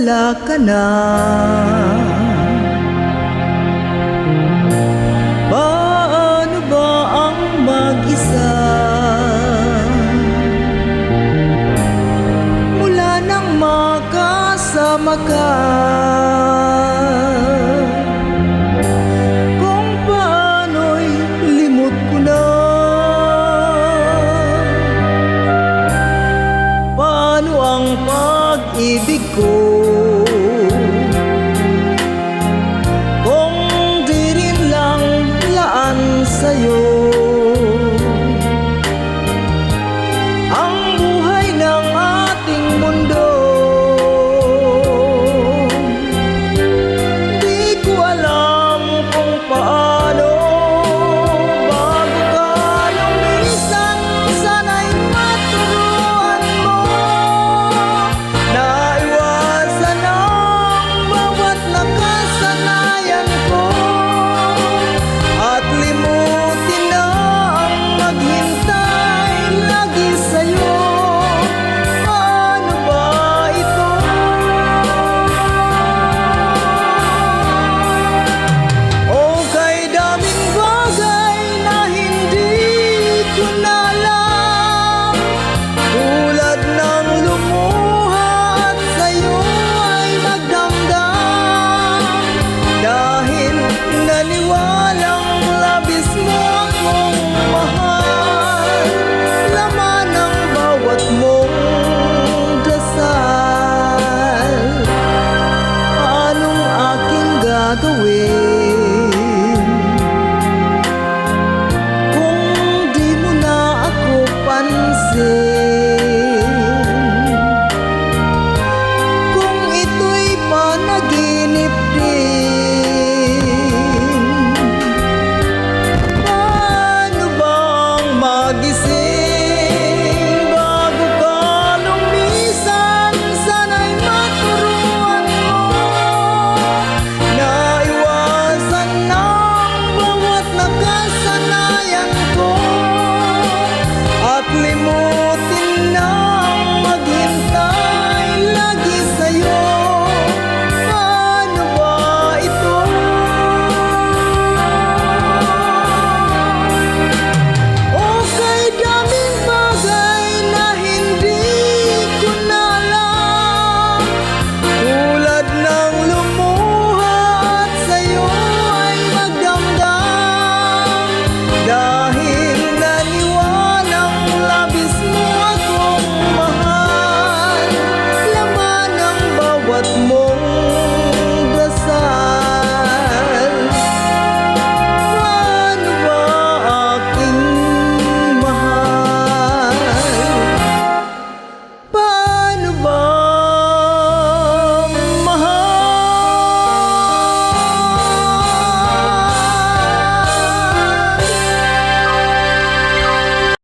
wala ka na. Paano ba ang mag-isa mula nang makasama ka? Kung paano'y limot ko na. Paano ang pag-ibig ko kung di rin lang laan sa'yo? Ang buhay ng ating mundo, di ko alam kung paano. Bago ka lumisan, sana'y maturuan mo na iwasan ang bawat nakasanayan ko, at limutin na ang maghintay lagi sa'yo. Paano ba ito? Okay, daming bagay na hindi ko na alam, tulad ng lumuha at sa'yo ay magdamdam, dahil naniwalang labis mo akong mahal. Laman ng bawat mong dasal, anong aking gagawin?